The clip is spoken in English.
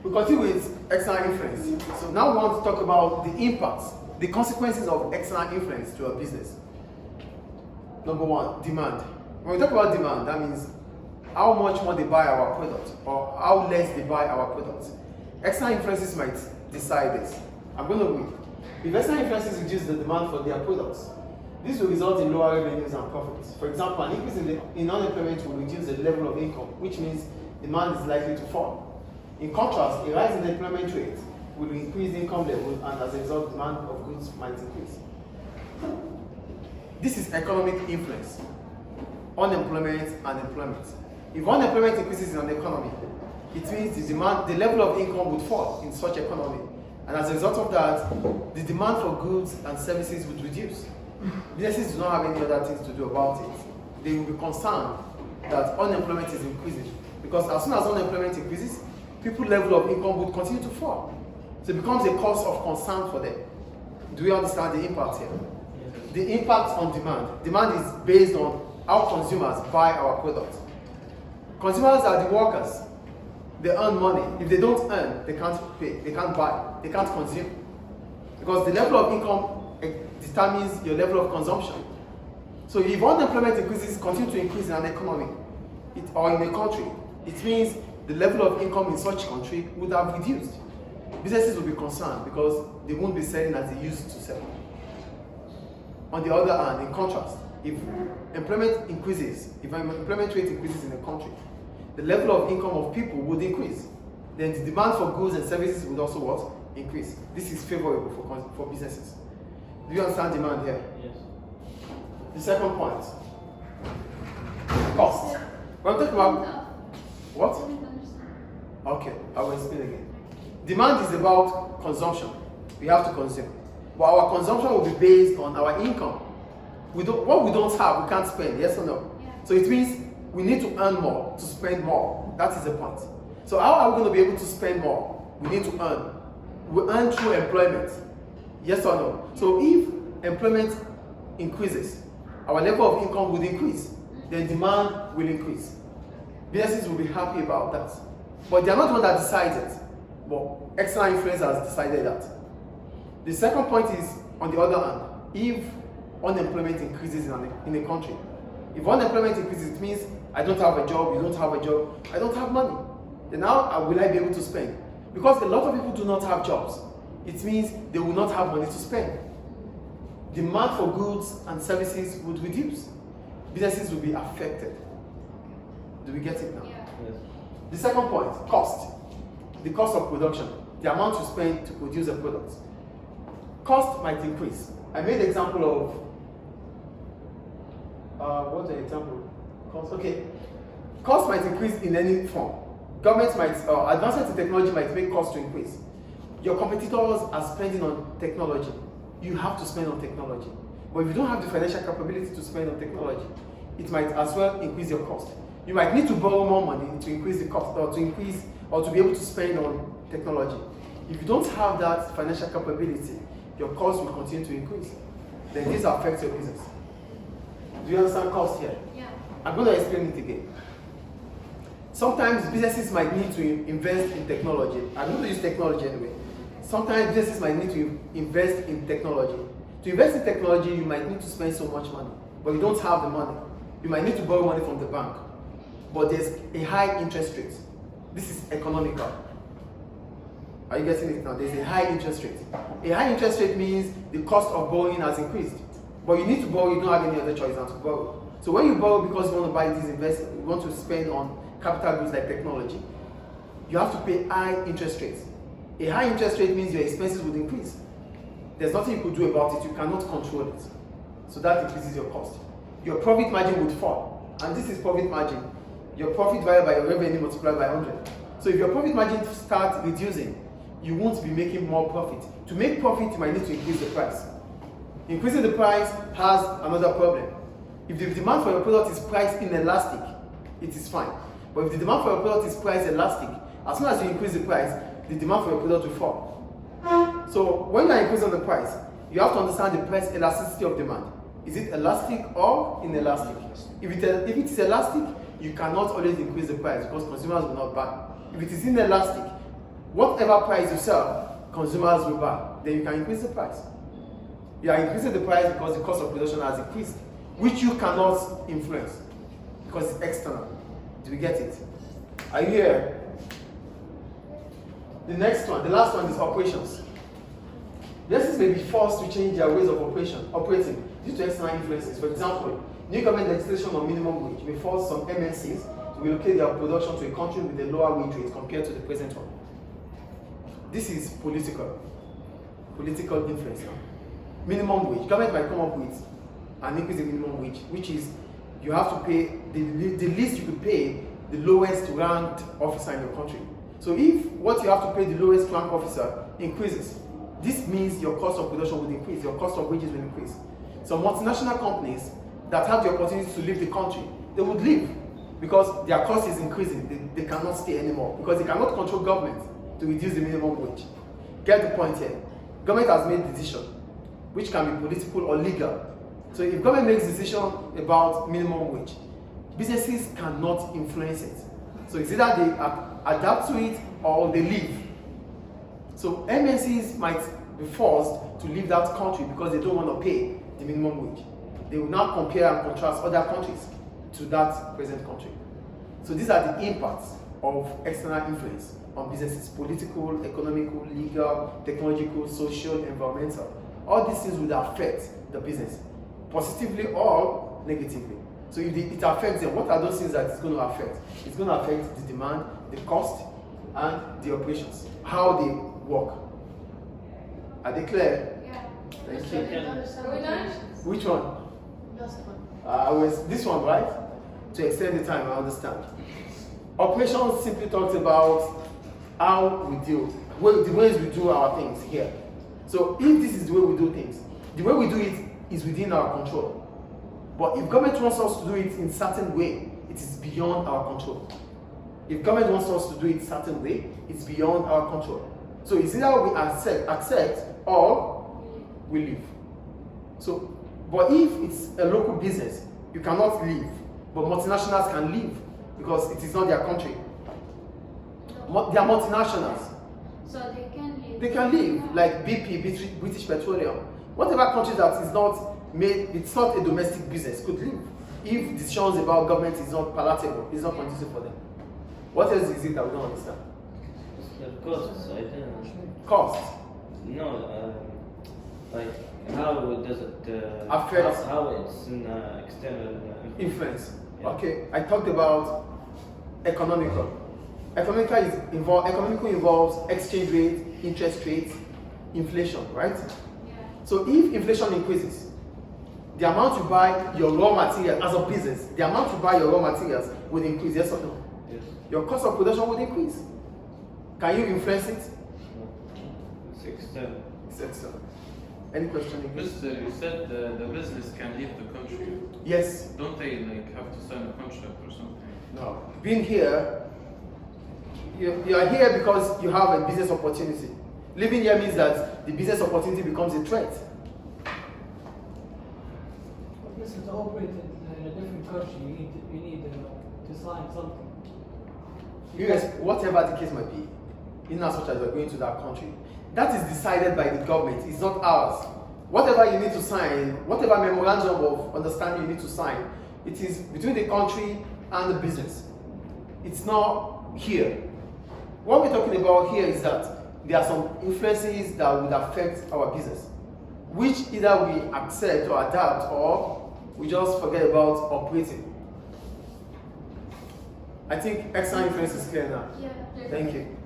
We continue with external influence. So now we want to talk about the impacts, the consequences of external influence to a business. Number one, demand. When we talk about demand, that means how much more they buy our product or how less they buy our products. External influences might decide this. I'm going to read. If external influences reduce the demand for their products, this will result in lower revenues and profits. For example, an increase in unemployment will reduce the level of income, which means demand is likely to fall. In contrast, a rise in the employment rate will increase income level, and as a result, demand of goods might increase. This is economic influence, unemployment and employment. If unemployment increases in an economy, it means the level of income would fall in such economy, and as a result of that, the demand for goods and services would reduce. Businesses do not have any other things to do about it. They will be concerned that unemployment is increasing, because as soon as unemployment increases, people's level of income would continue to fall. So it becomes a cause of concern for them. Do we understand the impact here? The impact on demand. Demand is based on how consumers buy our products. Consumers are the workers. They earn money. If they don't earn, they can't pay, they can't buy, they can't consume. Because the level of income determines your level of consumption. So if unemployment increases, continue to increase in an economy or in a country, it means the level of income in such country would have reduced. Businesses will be concerned because they won't be selling as they used to sell. On the other hand, in contrast, if employment increases, if employment rate increases in a country, the level of income of people would increase. Then the demand for goods and services would also what? Increase. This is favorable for businesses. Do you understand demand here? Yes. The second point, cost. When I'm talking about what? Okay, I will explain again. Demand is about consumption. We have to consume. But our consumption will be based on our income. What we don't have, we can't spend, yes or no? Yeah. So it means we need to earn more to spend more. That is the point. So how are we going to be able to spend more? We need to earn. We earn through employment, yes or no? So if employment increases, our level of income would increase, then demand will increase. Businesses will be happy about that. But they are not the one that decides it. But external influence has decided that. The second point is, on the other hand, if unemployment increases in a country, if unemployment increases, it means I don't have a job, you don't have a job, I don't have money. Then how will I be able to spend? Because a lot of people do not have jobs. It means they will not have money to spend. Demand for goods and services would reduce. Businesses will be affected. Do we get it now? Yes. The second point, cost. The cost of production, the amount you spend to produce a product. Cost might increase. I made an example of, what's an example? Cost, okay. Cost might increase in any form. Government might, advancement in technology might make cost to increase. Your competitors are spending on technology. You have to spend on technology. But if you don't have the financial capability to spend on technology, it might as well increase your cost. You might need to borrow more money to increase the cost, or to be able to spend on technology. If you don't have that financial capability, your cost will continue to increase. Then this affects your business. Do you understand cost here? Yeah. I'm going to explain it again. Sometimes businesses might need to invest in technology. I'm going to use technology anyway. Sometimes businesses might need to invest in technology. To invest in technology, you might need to spend so much money, but you don't have the money. You might need to borrow money from the bank, but there's a high interest rate. This is economical. Are you getting it now? There's a high interest rate. A high interest rate means the cost of borrowing has increased. But you need to borrow, you don't have any other choice than to borrow. So when you borrow because you want to buy these investments, you want to spend on capital goods like technology, you have to pay high interest rates. A high interest rate means your expenses would increase. There's nothing you could do about it, you cannot control it. So that increases your cost. Your profit margin would fall. And this is profit margin. Your profit divided by your revenue multiplied by 100. So if your profit margin starts reducing, you won't be making more profit. To make profit, you might need to increase the price. Increasing the price has another problem. If the demand for your product is priced inelastic, it is fine. But if the demand for your product is priced elastic, as soon as you increase the price, the demand for your product will fall. So when you are increasing the price, you have to understand the price elasticity of demand. Is it elastic or inelastic? If it is elastic, you cannot always increase the price because consumers will not buy. If it is inelastic, whatever price you sell, consumers will buy. Then you can increase the price. You are increasing the price because the cost of production has increased, which you cannot influence because it's external. Do you get it? Are you here? The next one, the last one is operations. Businesses may be forced to change their ways of operating due to external influences. For example, new government legislation on minimum wage may force some MNCs to relocate their production to a country with a lower wage rate compared to the present one. This is political influence. Minimum wage. Government might come up with an increase in minimum wage, which is you have to pay the least you could pay the lowest ranked officer in your country. So if what you have to pay the lowest ranked officer increases, this means your cost of production will increase, your cost of wages will increase. So multinational companies that have the opportunity to leave the country, they would leave because their cost is increasing. They cannot stay anymore because they cannot control government to reduce the minimum wage. Get the point here. Government has made decision, which can be political or legal. So if government makes decision about minimum wage, businesses cannot influence it. So it's either they adapt to it or they leave. So MNCs might be forced to leave that country because they don't want to pay the minimum wage. They will now compare and contrast other countries to that present country. So these are the impacts of external influence on businesses: political, economical, legal, technological, social, environmental. All these things will affect the business, positively or negatively. So if it affects them, what are those things that it's going to affect? It's going to affect the demand, the cost, and the operations, how they work. Are they clear? Yeah. Thank you. Which one? Last one. This one, right? To extend the time, I understand. Operations simply talks about how we deal, the ways we do our things here. So if this is the way we do things, the way we do it is within our control. But if government wants us to do it in a certain way, it is beyond our control. If government wants us to do it a certain way, it's beyond our control. So it's either we accept or we leave. So, but if it's a local business, you cannot leave. But multinationals can leave because it is not their country. They are multinationals. So they can leave. They can leave, like BP, British Petroleum. Whatever country that is not made, it's not a domestic business, could leave. If decisions about government is not palatable, it's not conducive for them. What else is it that we don't understand? Of course, I don't. Cost. No, like how does it affect how it's an external influence. Yeah. Okay, I talked about economical. Economical involves exchange rate, interest rate, inflation, right? Yeah. So if inflation increases, the amount you buy your raw material as a business, the amount you buy your raw materials will increase, yes or no? Yes. Your cost of production will increase. Can you influence it? No. It's external. Said so. Any question? Mister, you said the business can leave the country. Yes. Don't they have to sign a contract or something? No. Being here, you are here because you have a business opportunity. Living here means that the business opportunity becomes a threat. This is to operate in a different country. You need to sign something. Yes, whatever the case might be, in as much as you're going to that country, that is decided by the government. It's not ours. Whatever you need to sign, whatever memorandum of understanding you need to sign, it is between the country and the business. It's not here. What we're talking about here is that there are some influences that would affect our business, which either we accept or adapt, or we just forget about operating. I think external influence is clear now. Yeah. Thank you.